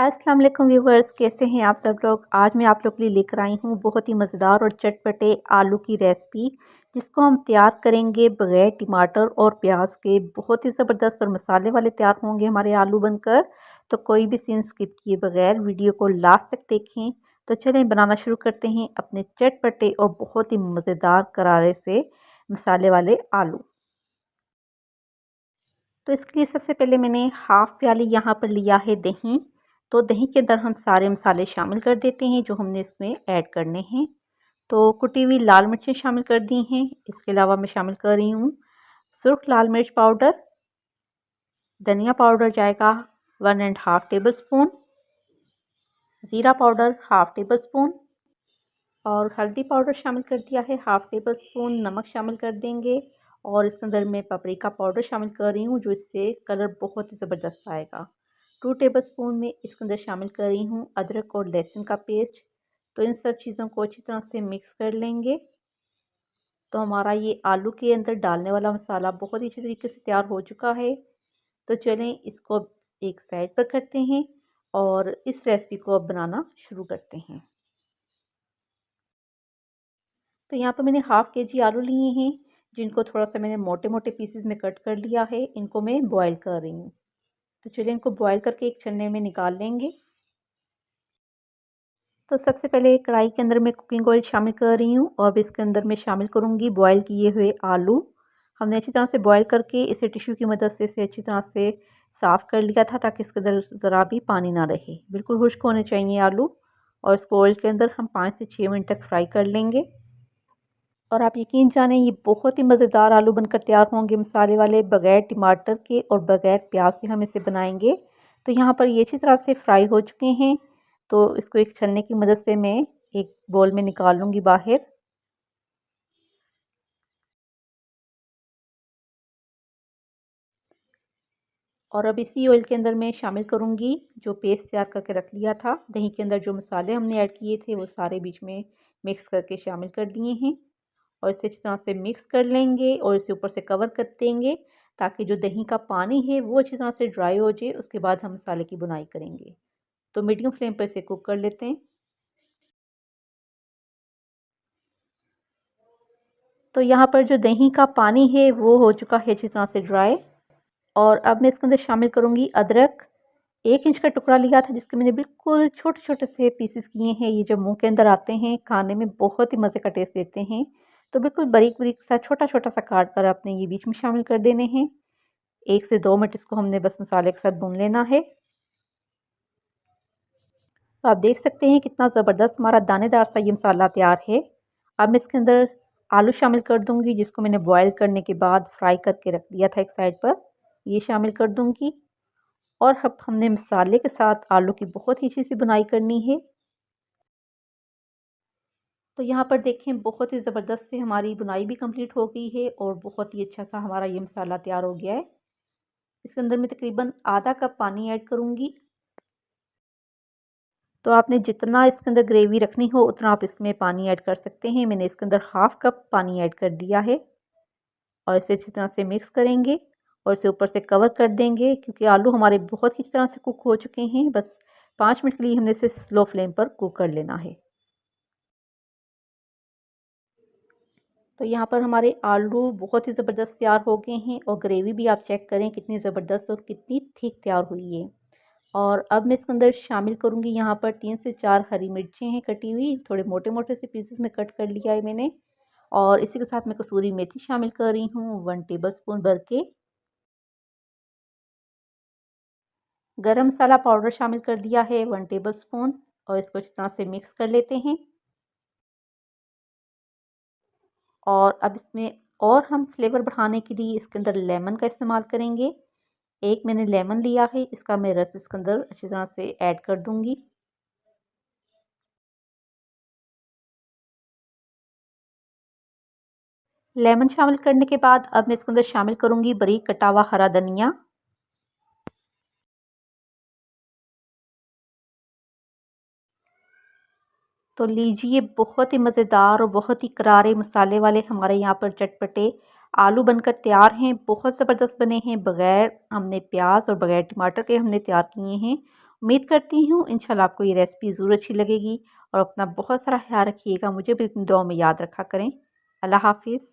अस्सलाम वालेकुम व्यूवर्स, कैसे हैं आप सब लोग। आज मैं आप लोग के लिए लेकर आई हूँ बहुत ही मज़ेदार और चटपटे आलू की रेसिपी, जिसको हम तैयार करेंगे बग़ैर टमाटर और प्याज के। बहुत ही ज़बरदस्त और मसाले वाले तैयार होंगे हमारे आलू बनकर। तो कोई भी सीन स्किप किए बगैर वीडियो को लास्ट तक देखें। तो चलें बनाना शुरू करते हैं अपने चटपटे और बहुत ही मज़ेदार करारे से मसाले वाले आलू। तो इसके लिए सबसे पहले मैंने हाफ़ प्याली यहाँ पर लिया है दही। तो दही के अंदर हम सारे मसाले शामिल कर देते हैं जो हमने इसमें ऐड करने हैं। तो कुटी हुई लाल मिर्चें शामिल कर दी हैं। इसके अलावा मैं शामिल कर रही हूँ सुर्ख लाल मिर्च पाउडर, धनिया पाउडर जाएगा 1½ टेबल स्पून, ज़ीरा पाउडर हाफ़ टेबल स्पून और हल्दी पाउडर शामिल कर दिया है हाफ़ टेबल स्पून। नमक शामिल कर देंगे और इसके अंदर मैं पापरिका पाउडर शामिल कर रही हूँ जो इससे कलर बहुत ही ज़बरदस्त आएगा। 2 टेबल स्पून में इसके अंदर शामिल कर रही हूँ अदरक और लहसुन का पेस्ट। तो इन सब चीज़ों को अच्छी तरह से मिक्स कर लेंगे। तो हमारा ये आलू के अंदर डालने वाला मसाला बहुत ही अच्छी तरीके से तैयार हो चुका है। तो चलें इसको एक साइड पर करते हैं और इस रेसिपी को अब बनाना शुरू करते हैं। तो यहाँ पर मैंने हाफ़ केजी आलू लिए हैं, जिनको थोड़ा सा मैंने मोटे मोटे पीसेस में कट कर लिया है। इनको मैं बॉईल कर रही हूँ। तो चलिए इनको बॉईल करके एक छन्ने में निकाल लेंगे। तो सबसे पहले कढ़ाई के अंदर मैं कुकिंग ऑयल शामिल कर रही हूँ और अब इसके अंदर मैं शामिल करूँगी बॉईल किए हुए आलू। हमने अच्छी तरह से बॉईल करके इसे टिश्यू की मदद से इसे अच्छी तरह से साफ़ कर लिया था ताकि इसके अंदर ज़रा भी पानी ना रहे। बिल्कुल खुश्क होने चाहिए आलू और इसको ऑयल के अंदर हम 5 से 6 मिनट तक फ्राई कर लेंगे। और आप यकीन जानें ये बहुत ही मज़ेदार आलू बनकर तैयार होंगे मसाले वाले, बग़ैर टमाटर के और बग़ैर प्याज के हम इसे बनाएंगे। तो यहाँ पर ये अच्छी तरह से फ्राई हो चुके हैं। तो इसको एक छन्ने की मदद से मैं एक बोल में निकाल लूँगी बाहर। और अब इसी ऑयल के अंदर मैं शामिल करूँगी जो पेस्ट तैयार करके रख लिया था। दही के अंदर जो मसाले हमने ऐड किए थे वो सारे बीच में मिक्स करके शामिल कर दिए हैं और इसे अच्छी तरह से मिक्स कर लेंगे और इसे ऊपर से कवर कर देंगे ताकि जो दही का पानी है वो अच्छी तरह से ड्राई हो जाए। उसके बाद हम मसाले की बुनाई करेंगे। तो मीडियम फ्लेम पर इसे कुक कर लेते हैं। तो यहाँ पर जो दही का पानी है वो हो चुका है अच्छी तरह से ड्राई। और अब मैं इसके अंदर शामिल करूँगी अदरक। 1 इंच का टुकड़ा लिया था जिसके मैंने बिल्कुल छोटे-छोटे से पीसेस किए हैं। ये जब मुँह के अंदर आते हैं खाने में बहुत ही मज़े का टेस्ट देते हैं। तो बिल्कुल बारीक-बारीक सा छोटा-छोटा सा काट कर आपने ये बीच में शामिल कर देने हैं। 1 से 2 मिनट इसको हमने बस मसाले के साथ भून लेना है। तो आप देख सकते हैं कितना ज़बरदस्त हमारा दानेदार सा ये मसाला तैयार है। अब मैं इसके अंदर आलू शामिल कर दूँगी जिसको मैंने बॉयल करने के बाद फ्राई करके रख दिया था एक साइड पर। ये शामिल कर दूँगी और अब हमने मसाले के साथ आलू की बहुत ही अच्छी सी बुनाई करनी है। तो यहाँ पर देखें बहुत ही ज़बरदस्त से हमारी बुनाई भी कंप्लीट हो गई है और बहुत ही अच्छा सा हमारा ये मसाला तैयार हो गया है। इसके अंदर मैं तकरीबन आधा कप पानी ऐड करूँगी। तो आपने जितना इसके अंदर ग्रेवी रखनी हो उतना आप इसमें पानी ऐड कर सकते हैं। मैंने इसके अंदर हाफ़ कप पानी ऐड कर दिया है और इसे अच्छी तरह से मिक्स करेंगे और इसे ऊपर से कवर कर देंगे क्योंकि आलू हमारे बहुत ही अच्छी तरह से कुक हो चुके हैं। बस 5 मिनट के लिए हमने इसे स्लो फ्लेम पर कुक कर लेना है। तो यहाँ पर हमारे आलू बहुत ही ज़बरदस्त तैयार हो गए हैं और ग्रेवी भी आप चेक करें कितनी ज़बरदस्त और कितनी थिक तैयार हुई है। और अब मैं इसके अंदर शामिल करूँगी यहाँ पर 3 से 4 हरी मिर्चें हैं कटी हुई, थोड़े मोटे-मोटे से पीसेस में कट कर लिया है मैंने। और इसी के साथ मैं कसूरी मेथी शामिल कर रही हूँ 1 टेबलस्पून भर के। गरम मसाला पाउडर शामिल कर दिया है 1 टेबलस्पून और इसको अच्छी तरह से मिक्स कर लेते हैं। और अब इसमें और हम फ्लेवर बढ़ाने के लिए इसके अंदर लेमन का इस्तेमाल करेंगे। एक मैंने लेमन लिया है, इसका मैं रस इसके अंदर अच्छी तरह से ऐड कर दूँगी। लेमन शामिल करने के बाद अब मैं इसके अंदर शामिल करूँगी बारीक कटा हुआ हरा धनिया। तो लीजिए बहुत ही मज़ेदार और बहुत ही करारे मसाले वाले हमारे यहाँ पर चटपटे आलू बनकर तैयार हैं। बहुत ज़बरदस्त बने हैं, बग़ैर हमने प्याज और बग़ैर टमाटर के हमने तैयार किए हैं उम्मीद करती हूँ इंशाल्लाह आपको ये रेसिपी ज़रूर अच्छी लगेगी और अपना बहुत सारा ख्याल रखिएगा। मुझे भी अपनी दुआ में याद रखा करें। अल्लाह हाफ़िज़।